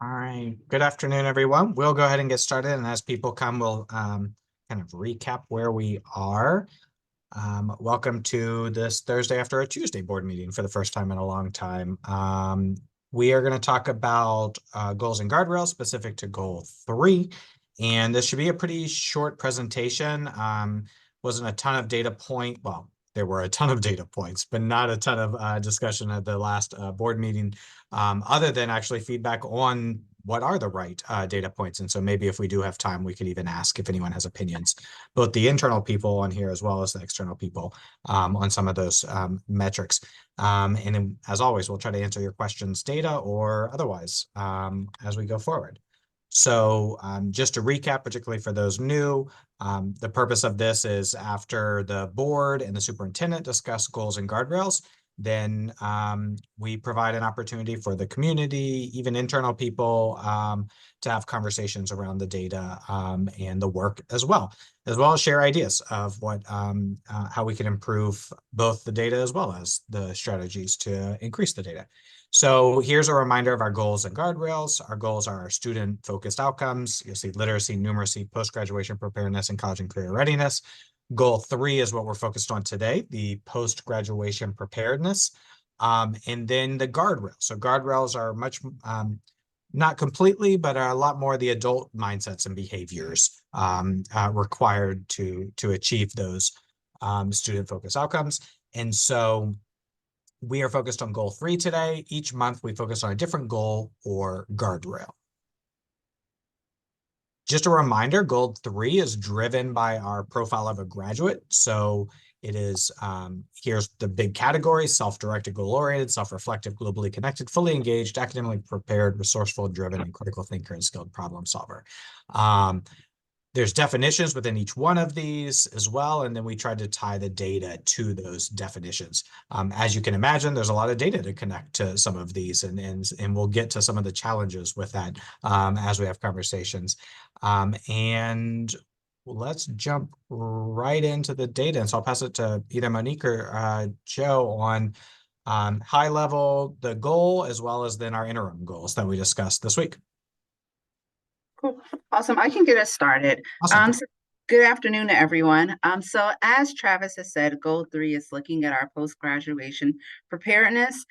All right. Good afternoon, everyone. We'll go ahead and get started. And as people come, we'll kind of recap where we are. Welcome to this Thursday after a Tuesday board meeting for the first time in a long time. We are going to talk about goals and guardrails specific to goal 3. And this should be a pretty short presentation. Wasn't a ton of data point. Well, there were a ton of data points, but not a ton of discussion at the last board meeting, other than actually feedback on what are the right data points. And so maybe if we do have time, we could even ask if anyone has opinions, both the internal people on here as well as the external people on some of those metrics. And then, as always, we'll try to answer your questions, data or otherwise, as we go forward. So just to recap, particularly for those new, the purpose of this is after the board and the superintendent discuss goals and guardrails, then we provide an opportunity for the community, even internal people, to have conversations around the data and the work as well as share ideas of what how we can improve both the data as well as the strategies to increase the data. So here's a reminder of our goals and guardrails. Our goals are our student-focused outcomes. You'll see literacy, numeracy, post-graduation preparedness, and college and career readiness. Goal 3 is what we're focused on today, the post-graduation preparedness. And then the guardrails. So guardrails are much, not completely, but are a lot more the adult mindsets and behaviors required to achieve those student-focused outcomes. And so we are focused on goal 3 today. Each month we focus on a different goal or guardrail. Just a reminder, goal 3 is driven by our profile of a graduate. So it is, here's the big categories: self-directed, goal-oriented, self-reflective, globally connected, fully engaged, academically prepared, resourceful, driven, and critical thinker and skilled problem solver. There's definitions within each one of these as well, and then we tried to tie the data to those definitions. As you can imagine, there's a lot of data to connect to some of these, and we'll get to some of the challenges with that as we have conversations. And let's jump right into the data. And so I'll pass it to either Monique or Joe on high level, the goal, as well as then our interim goals that we discussed this week. Cool. Awesome. I can get us started. Awesome. So good afternoon to everyone. So as Travis has said, goal 3 is looking at our post-graduation preparedness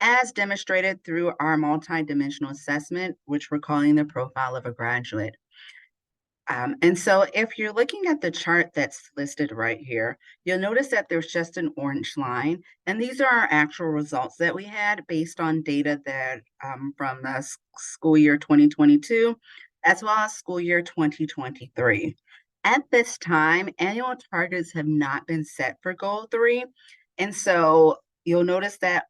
as demonstrated through our multi-dimensional assessment, which we're calling the profile of a graduate. And so if you're looking at the chart that's listed right here, you'll notice that there's just an orange line. And these are our actual results that we had based on data that from the school year 2022, as well as school year 2023. At this time, annual targets have not been set for goal 3. And so you'll notice that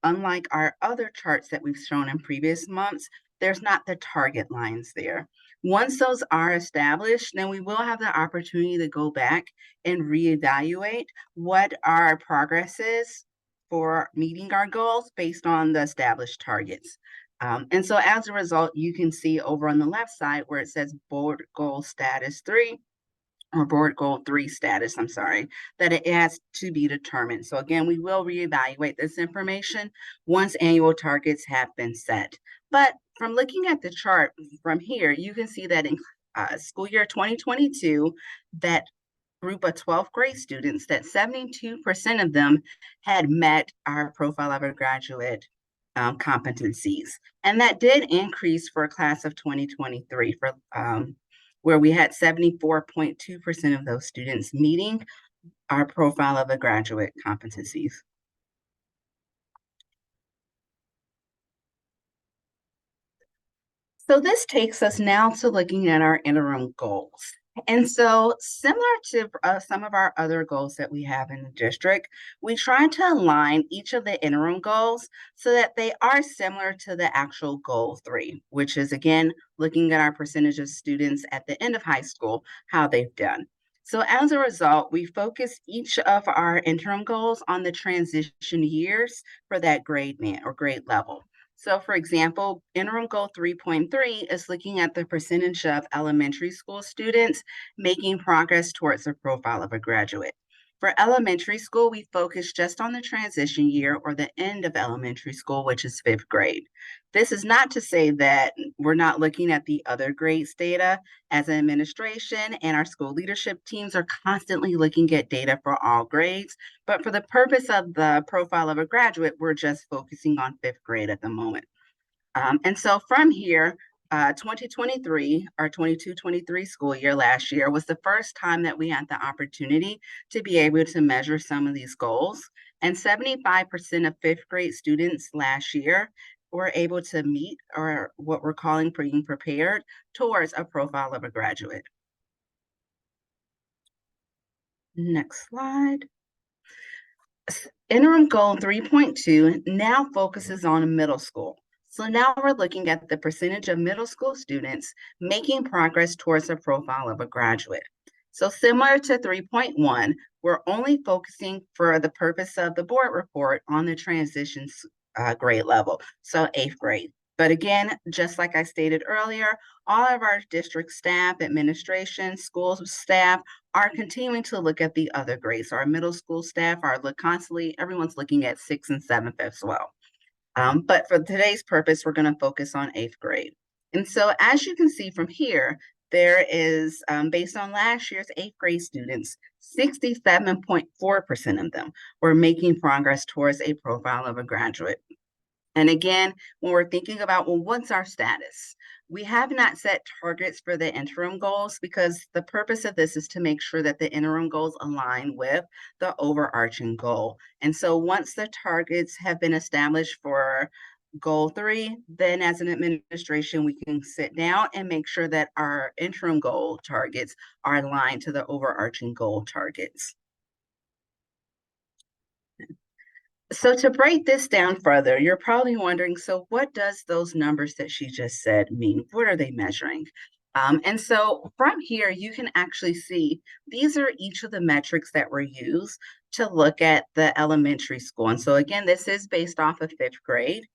unlike our other charts that we've shown in previous months, there's not the target lines there. Once those are established, then we will have the opportunity to go back and reevaluate what our progress is for meeting our goals based on the established targets. And so as a result, you can see over on the left side where it says board goal status 3, or board goal 3 status, I'm sorry, that it has to be determined. So again, we will reevaluate this information once annual targets have been set. But from looking at the chart from here, you can see that in school year 2022, that group of 12th grade students, that 72% of them had met our profile of a graduate competencies. And that did increase for a class of 2023 for where we had 74.2% of those students meeting our profile of a graduate competencies. So this takes us now to looking at our interim goals. And so similar to some of our other goals that we have in the district, we try to align each of the interim goals so that they are similar to the actual goal 3, which is, again, looking at our percentage of students at the end of high school, how they've done. So as a result, we focus each of our interim goals on the transition years for that grade or grade level. So for example, interim goal 3.3 is looking at the percentage of elementary school students making progress towards the profile of a graduate. For elementary school, we focus just on the transition year or the end of elementary school, which is fifth grade. This is not to say that we're not looking at the other grades data. As an administration and our school leadership teams are constantly looking at data for all grades, but for the purpose of the profile of a graduate, we're just focusing on fifth grade at the moment. And so from here, 2023, our 22-23 school year last year was the first time that we had the opportunity to be able to measure some of these goals. And 75% of fifth grade students last year were able to meet or what we're calling being prepared towards a profile of a graduate. Next slide. Interim goal 3.2 now focuses on middle school. So now we're looking at the percentage of middle school students making progress towards a profile of a graduate. So similar to 3.1, we're only focusing for the purpose of the board report on the transition grade level, so 8th grade. But again, just like I stated earlier, all of our district staff, administration, school staff are continuing to look at the other grades. So our middle school staff are constantly, everyone's looking at 6th and 7th as well. But for today's purpose, we're going to focus on 8th grade. And so as you can see from here, there is, based on last year's 8th grade students, 67.4% of them were making progress towards a profile of a graduate. And again, when we're thinking about, well, what's our status? We have not set targets for the interim goals because the purpose of this is to make sure that the interim goals align with the overarching goal. And so once the targets have been established for goal 3, then as an administration, we can sit down and make sure that our interim goal targets are aligned to the overarching goal targets. So to break this down further, you're probably wondering, so what does those numbers that she just said mean? What are they measuring? And so from here, you can actually see these are each of the metrics that were used to look at the elementary school. And so again, this is based off of 5th grade.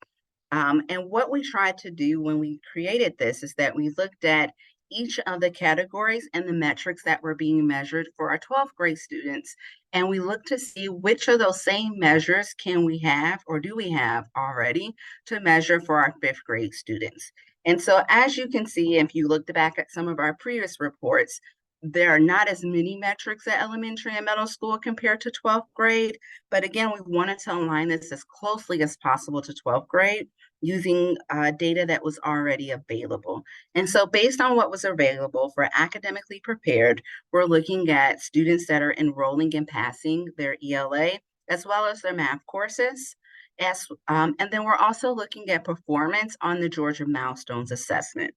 And what we tried to do when we created this is that we looked at each of the categories and the metrics that were being measured for our 12th grade students. And we looked to see which of those same measures can we have or do we have already to measure for our 5th grade students. And so as you can see, if you looked back at some of our previous reports, there are not as many metrics at elementary and middle school compared to 12th grade. But again, we wanted to align this as closely as possible to 12th grade using data that was already available. And so based on what was available for academically prepared, we're looking at students that are enrolling and passing their ELA, as well as their math courses. And then we're also looking at performance on the Georgia Milestones Assessment.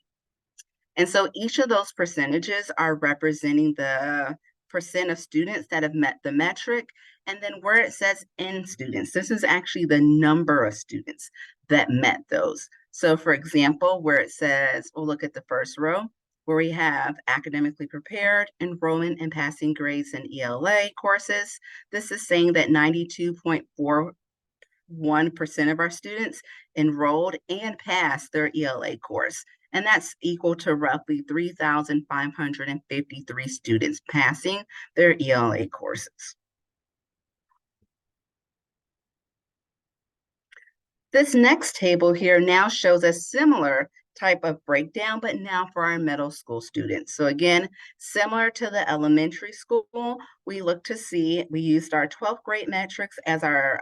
And so each of those percentages are representing the percent of students that have met the metric. And then where it says N students, this is actually the number of students that met those. So for example, where it says, we'll look at the first row, where we have academically prepared, enrollment and passing grades in ELA courses. This is saying that 92.41% of our students enrolled and passed their ELA course. And that's equal to roughly 3,553 students passing their ELA courses. This next table here now shows a similar type of breakdown, but now for our middle school students. So again, similar to the elementary school, we look to see, we used our 12th grade metrics as our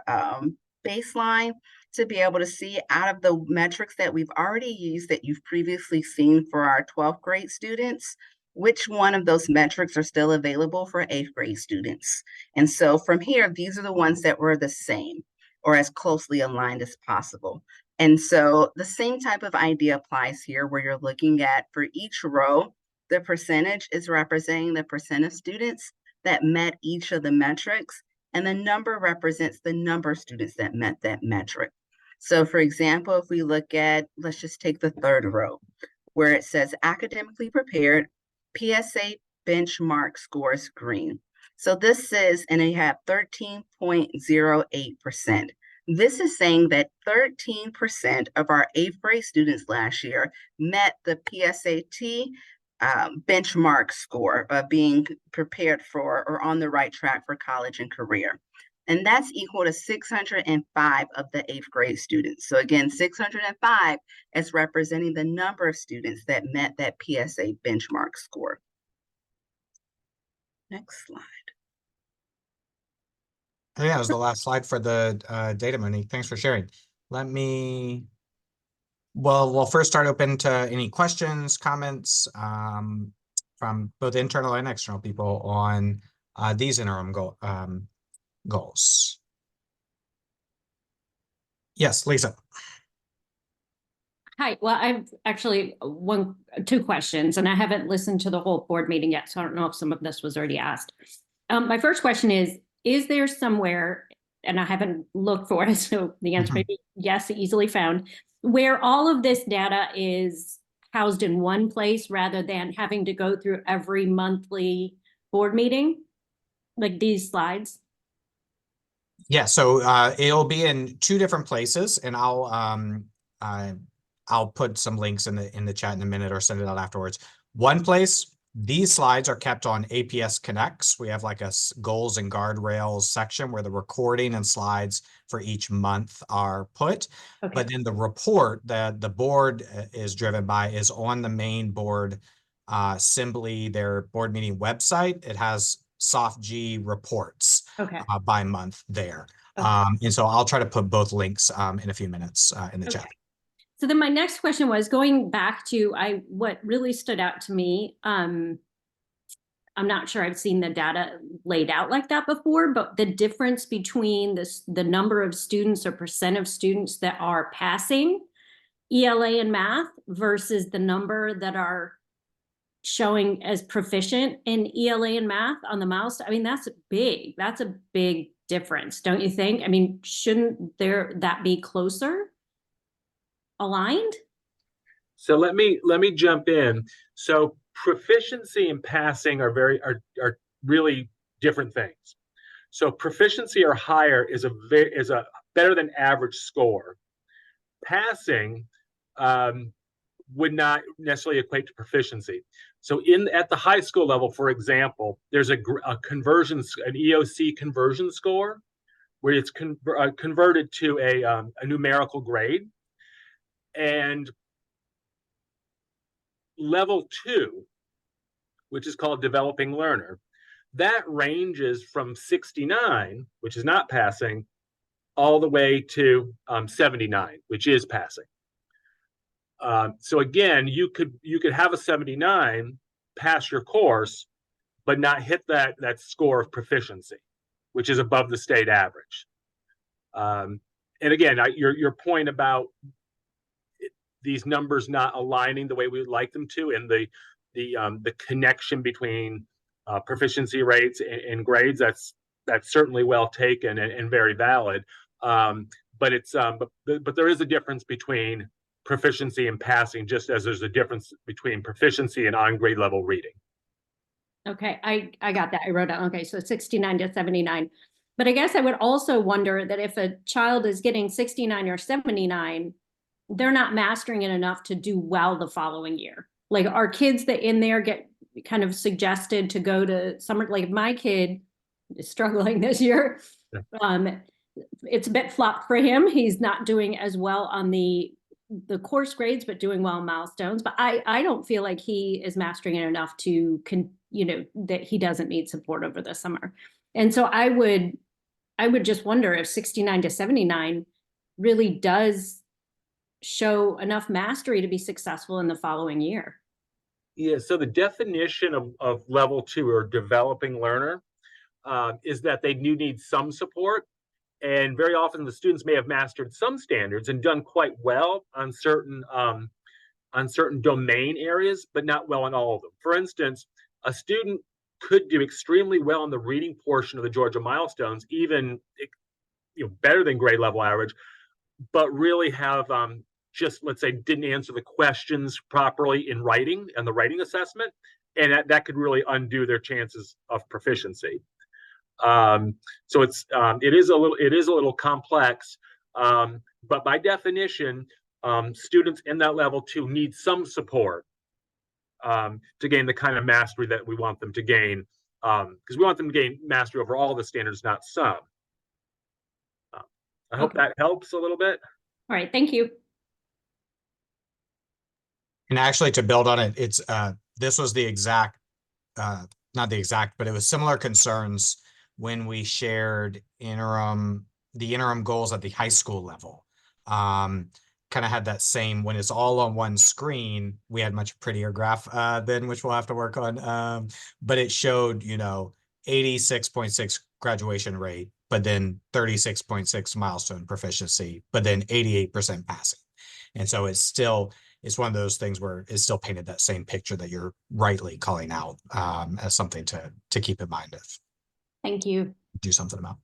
baseline to be able to see out of the metrics that we've already used that you've previously seen for our 12th grade students, which one of those metrics are still available for 8th grade students. And so from here, these are the ones that were the same or as closely aligned as possible. And so the same type of idea applies here where you're looking at for each row, the percentage is representing the percent of students that met each of the metrics, and the number represents the number of students that met that metric. So for example, if we look at, let's just take the third row, where it says academically prepared, PSA benchmark scores green. So this is, and you have 13.08%. This is saying that 13% of our 8th grade students last year met the PSAT benchmark score of being prepared for or on the right track for college and career. And that's equal to 605 of the 8th grade students. So again, 605 is representing the number of students that met that PSA benchmark score. Next slide. Oh, yeah, that was the last slide for the data, Monique. Thanks for sharing. We'll first start open to any questions, comments from both internal and external people on these interim goals. Yes, Lisa. Hi, well, I've actually two questions, and I haven't listened to the whole board meeting yet, so I don't know if some of this was already asked. My first question is there somewhere, and I haven't looked for it, so the answer may be yes, easily found, where all of this data is housed in one place rather than having to go through every monthly board meeting, like these slides? Yeah, so it'll be in 2 different places, and I'll put some links in the chat in a minute or send it out afterwards. One place, these slides are kept on APS Connects. We have like a goals and guardrails section where the recording and slides for each month are put. Okay. But then the report that the board is driven by is on the main board, simply their board meeting website. It has SoftG reports by month there. Okay. And so I'll try to put both links in a few minutes in the chat. So then my next question was going back to what really stood out to me. I'm not sure I've seen the data laid out like that before, but the difference between the number of students or percent of students that are passing ELA and math versus the number that are showing as proficient in ELA and math on the milestone. I mean, that's big. That's a big difference, don't you think? I mean, shouldn't that be closer aligned? So let me jump in. So proficiency and passing are really different things. So proficiency or higher is a better than average score. Passing would not necessarily equate to proficiency. So at the high school level, for example, there's a conversion, an EOC conversion score, where it's converted to a numerical grade. And level 2, which is called developing learner, that ranges from 69, which is not passing, all the way to 79, which is passing. So again, you could have a 79, pass your course, but not hit that score of proficiency, which is above the state average. And again, your point about these numbers not aligning the way we would like them to, and the connection between proficiency rates and grades, that's certainly well taken and very valid. But there is a difference between proficiency and passing, just as there's a difference between proficiency and on grade level reading. Okay, I got that. I wrote down. Okay, so 69 to 79. But I guess I would also wonder that if a child is getting 69 or 79, they're not mastering it enough to do well the following year. Like, our kids that in there get kind of suggested to go to summer, like my kid is struggling this year. Yeah. It's a bit flop for him. He's not doing as well on the course grades, but doing well in milestones. But I don't feel like he is mastering it enough to, that he doesn't need support over the summer. And so I would just wonder if 69 to 79 really does show enough mastery to be successful in the following year. Yeah, so the definition of level 2 or developing learner is that they do need some support. And very often the students may have mastered some standards and done quite well on certain domain areas, but not well in all of them. For instance, a student could do extremely well in the reading portion of the Georgia milestones, even better than grade level average, but really have just, let's say, didn't answer the questions properly in writing and the writing assessment, and that could really undo their chances of proficiency. So it is a little complex, but by definition, students in that level 2 need some support to gain the kind of mastery that we want them to gain, because we want them to gain mastery over all the standards, not some. I hope that helps a little bit. All right, thank you. And actually, to build on it, it's this was the exact, not the exact, but it was similar concerns when we shared the interim goals at the high school level. Kind of had that same, when it's all on one screen, we had much prettier graph then, which we'll have to work on. But it showed, 86.6 graduation rate, but then 36.6 milestone proficiency, but then 88% passing. And so it's one of those things where it still painted that same picture that you're rightly calling out as something to keep in mind if Thank you. do something about.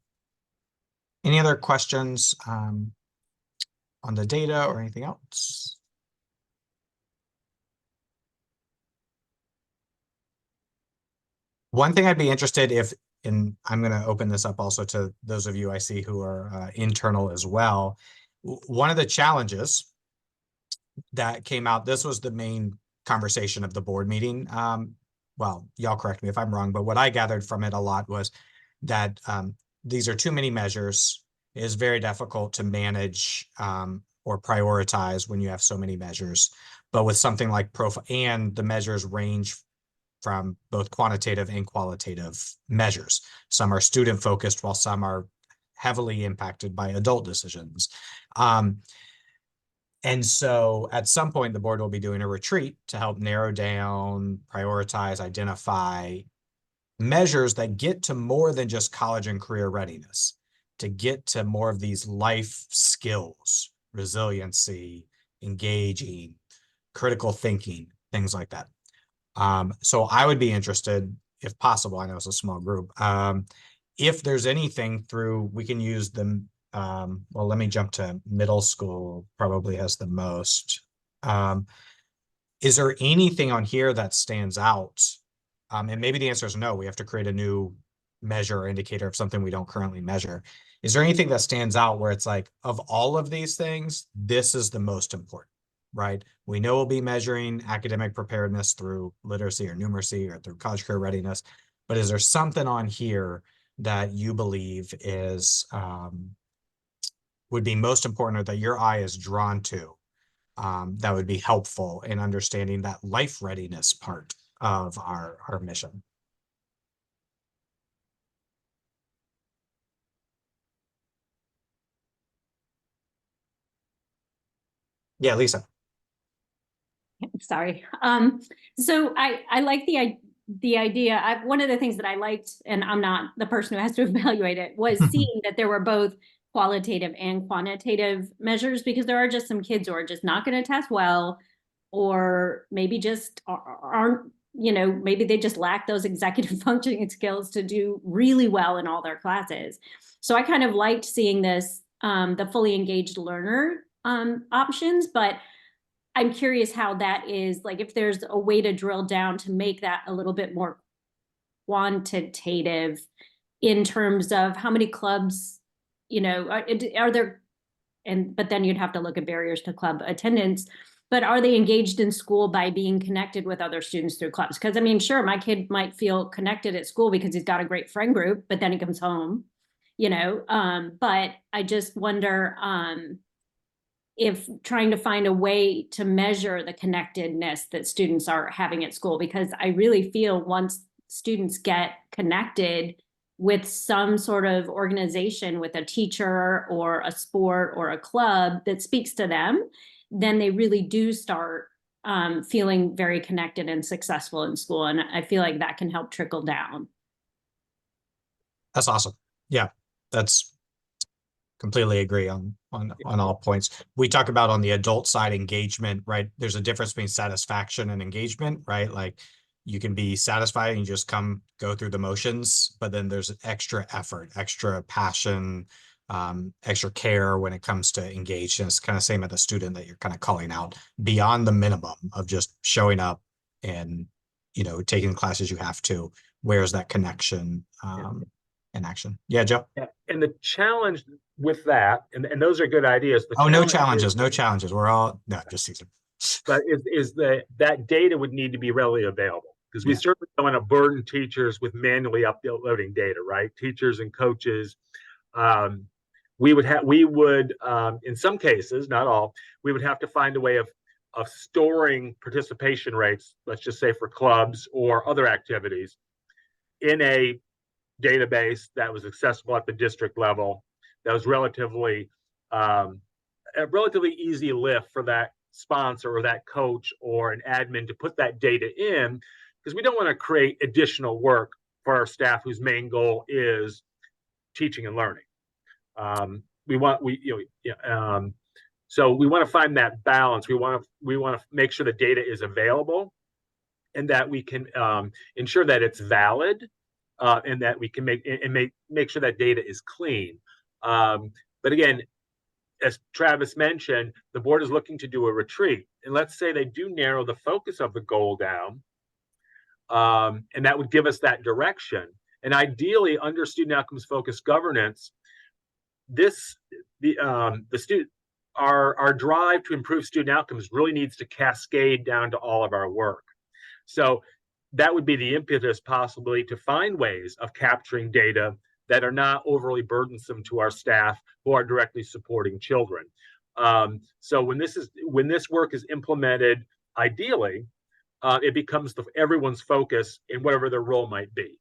Any other questions on the data or anything else? One thing I'd be interested and I'm going to open this up also to those of you I see who are internal as well. One of the challenges that came out, this was the main conversation of the board meeting. Well, y'all correct me if I'm wrong, but what I gathered from it a lot was that these are too many measures. It is very difficult to manage or prioritize when you have so many measures. But with something like profile, and the measures range from both quantitative and qualitative measures. Some are student focused, while some are heavily impacted by adult decisions. And so at some point, the board will be doing a retreat to help narrow down, prioritize, identify measures that get to more than just college and career readiness, to get to more of these life skills, resiliency, engaging, critical thinking, things like that. So I would be interested, if possible, I know it's a small group, if there's anything we can use them. Well, let me jump to middle school, probably has the most. Is there anything on here that stands out? And maybe the answer is no, we have to create a new measure or indicator of something we don't currently measure. Is there anything that stands out where it's like, of all of these things, this is the most important, right? We know we'll be measuring academic preparedness through literacy or numeracy or through college career readiness, but is there something on here that you believe is would be most important, or that your eye is drawn to, that would be helpful in understanding that life readiness part of our mission? Yeah, Lisa. Sorry. So I like the idea. One of the things that I liked, and I'm not the person who has to evaluate it, was seeing that there were both qualitative and quantitative measures, because there are just some kids who are just not going to test well, or maybe just aren't, maybe they just lack those executive functioning skills to do really well in all their classes. So I kind of liked seeing this, the fully engaged learner options, but I'm curious how that is, like, if there's a way to drill down to make that a little bit more quantitative in terms of how many clubs, are there, but then you'd have to look at barriers to club attendance, but are they engaged in school by being connected with other students through clubs? Because I mean, sure, my kid might feel connected at school because he's got a great friend group, but then he comes home, but I just wonder, if trying to find a way to measure the connectedness that students are having at school, because I really feel once students get connected with some sort of organization, with a teacher or a sport or a club that speaks to them, then they really do start feeling very connected and successful in school. And I feel like that can help trickle down. That's awesome. Yeah, that's completely agree on all points. We talk about on the adult side engagement, right? There's a difference between satisfaction and engagement, right? Like you can be satisfied and you just go through the motions, but then there's extra effort, extra passion, extra care when it comes to engage. And it's kind of same as the student that you're kind of calling out beyond the minimum of just showing up and, taking classes you have to. Where's that connection in action? Yeah, Joe? Yeah. And the challenge with that, and those are good ideas. No challenges. We're all, no, just Caesar. but that data would need to be readily available, because we Yeah. certainly don't want to burden teachers with manually uploading data, right? Teachers and coaches, we would in some cases, not all, we would have to find a way of storing participation rates, let's just say for clubs or other activities, in a database that was accessible at the district level, that was a relatively easy lift for that sponsor or that coach or an admin to put that data in, because we don't want to create additional work for our staff whose main goal is teaching and learning. So we want to find that balance. We want to make sure the data is available, and that we can ensure that it's valid, and that we can make sure that data is clean. But again, as Travis mentioned, the board is looking to do a retreat, and let's say they do narrow the focus of the goal down, and that would give us that direction. And ideally, under student outcomes focused governance, our drive to improve student outcomes really needs to cascade down to all of our work. So that would be the impetus, possibly, to find ways of capturing data that are not overly burdensome to our staff who are directly supporting children. So when this work is implemented, ideally, it becomes everyone's focus in whatever their role might be.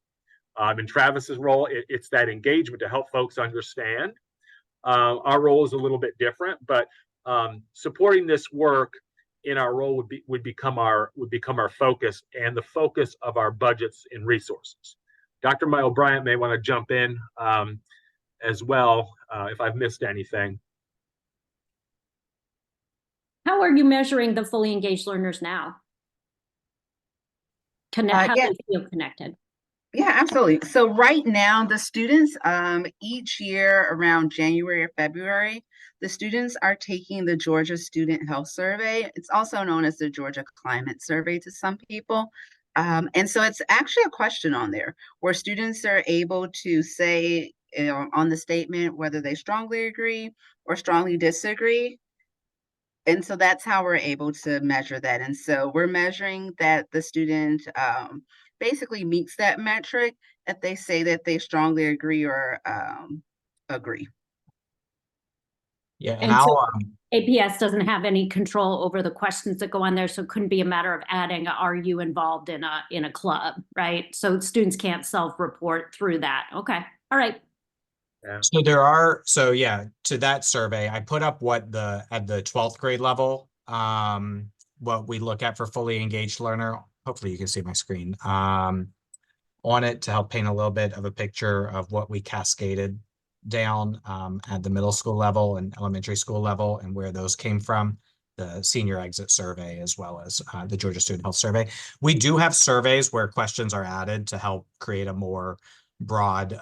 In Travis's role, it's that engagement to help folks understand. Our role is a little bit different, but supporting this work in our role would become our focus, and the focus of our budgets and resources. Dr. Mike O'Brien may want to jump in as well if I've missed anything. How are you measuring the fully engaged learners now? How do they feel connected? Yeah, absolutely. So right now, the students, each year around January or February, the students are taking the Georgia Student Health Survey. It's also known as the Georgia Climate Survey to some people. And so it's actually a question on there where students are able to say on the statement whether they strongly agree or strongly disagree. And so that's how we're able to measure that. And so we're measuring that the student basically meets that metric if they say that they strongly agree or agree. Yeah, And so APS doesn't have any control over the questions that go on there, so it couldn't be a matter of adding, are you involved in a club, right? So students can't self-report through that. Okay, all right. Yeah. So to that survey, I put up at the 12th grade level, what we look at for fully engaged learner. Hopefully you can see my screen on it to help paint a little bit of a picture of what we cascaded down at the middle school level and elementary school level, and where those came from, the senior exit survey, as well as the Georgia Student Health Survey. We do have surveys where questions are added to help create a more broad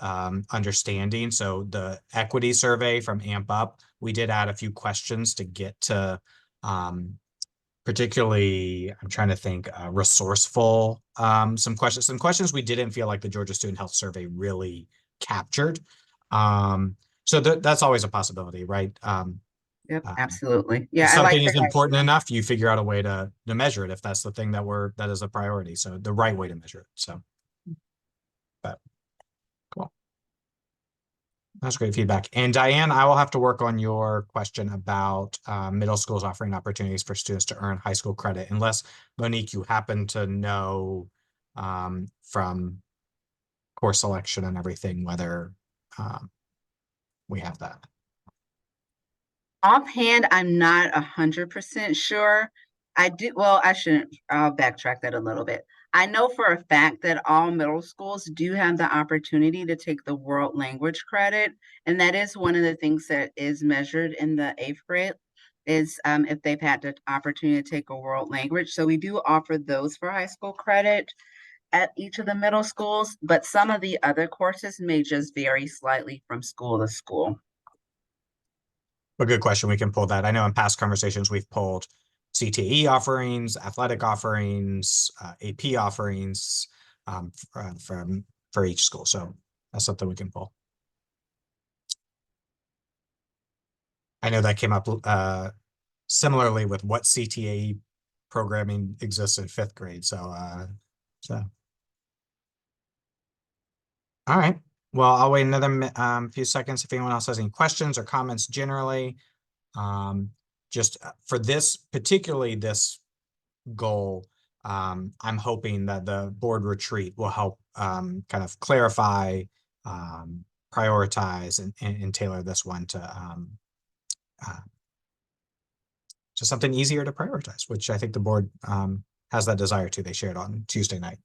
understanding. So the equity survey from AMP Up, we did add a few questions to get to particularly, I'm trying to think, resourceful, some questions we didn't feel like the Georgia Student Health Survey really captured. So that's always a possibility, right? Yep, absolutely. Yeah, if something is important enough, you figure out a way to measure it if that's the thing that is a priority. So the right way to measure it. So, but cool. That's great feedback. And Diane, I will have to work on your question about middle schools offering opportunities for students to earn high school credit, unless, Monique, you happen to know from course selection and everything whether we have that. Offhand, I'm not 100% sure. I'll backtrack that a little bit. I know for a fact that all middle schools do have the opportunity to take the world language credit. And that is one of the things that is measured in the 8th grade is if they've had the opportunity to take a world language. So we do offer those for high school credit at each of the middle schools, but some of the other courses may just vary slightly from school to school. A good question. We can pull that. I know in past conversations we've pulled CTE offerings, athletic offerings, AP offerings for each school. So that's something we can pull. I know that came up similarly with what CTE programming exists in 5th grade. So, all right. Well, I'll wait another few seconds if anyone else has any questions or comments generally. Just for this, particularly this goal, I'm hoping that the board retreat will help kind of clarify, prioritize, and tailor this one to something easier to prioritize, which I think the board has that desire to. They shared on Tuesday night.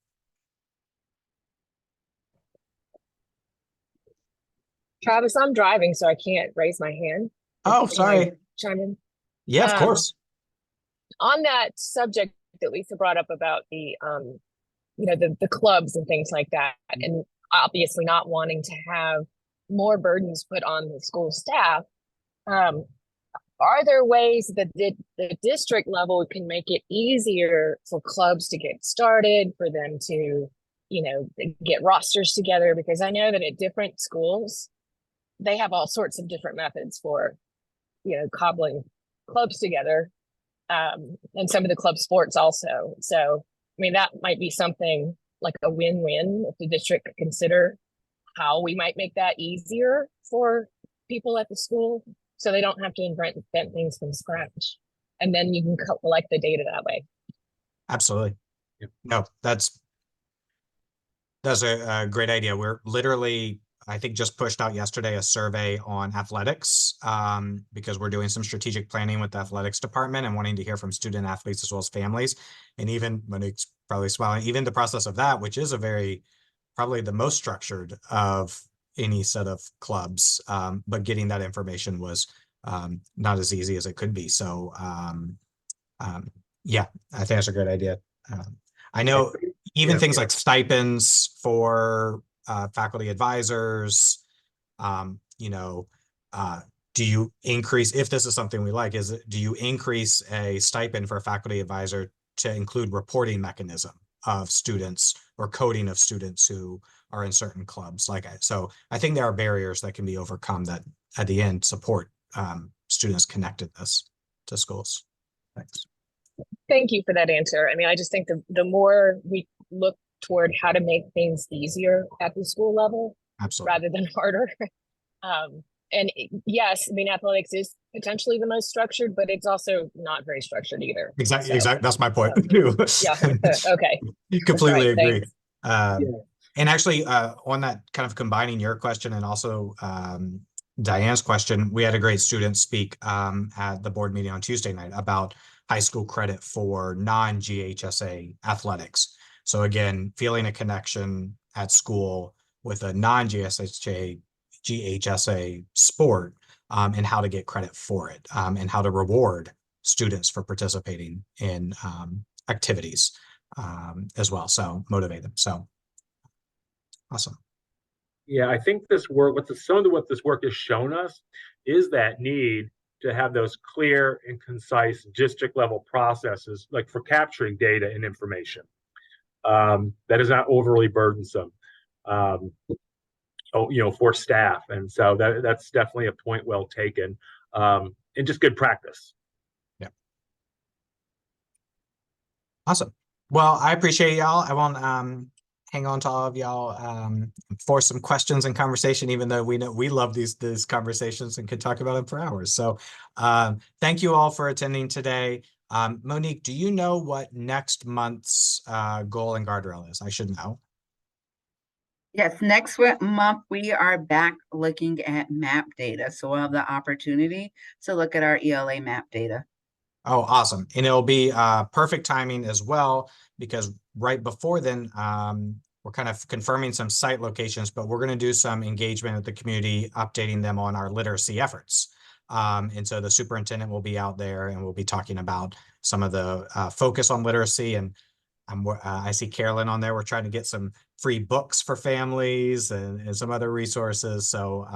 Travis, I'm driving, so I can't raise my hand. Oh, Can I sorry. chime in? Yeah, of course. On that subject that Lisa brought up about the the clubs and things like that, and obviously not wanting to have more burdens put on the school staff, are there ways that the district level can make it easier for clubs to get started, for them to, get rosters together? Because I know that at different schools, they have all sorts of different methods for, cobbling clubs together, and some of the club sports also. So, I mean, that might be something like a win-win if the district could consider how we might make that easier for people at the school, so they don't have to invent things from scratch. And then you can collect the data that way. Absolutely. Yep. No, that's a great idea. We're literally, I think, just pushed out yesterday a survey on athletics, because we're doing some strategic planning with the athletics department and wanting to hear from student athletes as well as families. And even Monique's probably smiling, even the process of that, which is probably the most structured of any set of clubs, but getting that information was not as easy as it could be. So yeah, I think that's a great idea. I know even things like stipends for faculty advisors, do you increase, if this is something we like, do you increase a stipend for a faculty advisor to include reporting mechanism of students or coding of students who are in certain clubs? So I think there are barriers that can be overcome that at the end support students' connectedness to schools. Thanks. Thank you for that answer. I mean, I just think the more we look toward how to make things easier at the school level, Absolutely, rather than harder. And yes, I mean, athletics is potentially the most structured, but it's also not very structured either. Exactly. So, Exactly. That's my point. yeah. Okay. Completely Right, agree. thanks. And actually, on that, kind of combining your question and also Diane's question, we had a great student speak at the board meeting on Tuesday night about high school credit for non-GHSA athletics. So again, feeling a connection at school with a non-GHSA sport, and how to get credit for it, and how to reward students for participating in activities as well. So motivate them. So awesome. Yeah, I think this work, what this work has shown us is that need to have those clear and concise district level processes, like for capturing data and information, that is not overly burdensome, for staff. And so that's definitely a point well taken, and just good practice. Yeah. Awesome. Well, I appreciate y'all. I won't hang on to all of y'all for some questions and conversation, even though we know we love these conversations and could talk about them for hours. So thank you all for attending today. Monique, do you know what next month's goal and guardrail is? I should know. Yes, next month we are back looking at map data. So we'll have the opportunity to look at our ELA map data. Oh, awesome. And it'll be perfect timing as well, because right before then, we're kind of confirming some site locations, but we're going to do some engagement with the community, updating them on our literacy efforts. And so the superintendent will be out there and we'll be talking about some of the focus on literacy. And I see Carolyn on there. We're trying to get some free books for families and some other resources. So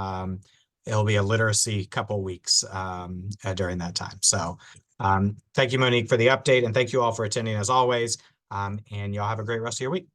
it'll be a literacy couple weeks during that time. So thank you, Monique, for the update, and thank you all for attending as always. And y'all have a great rest of your week.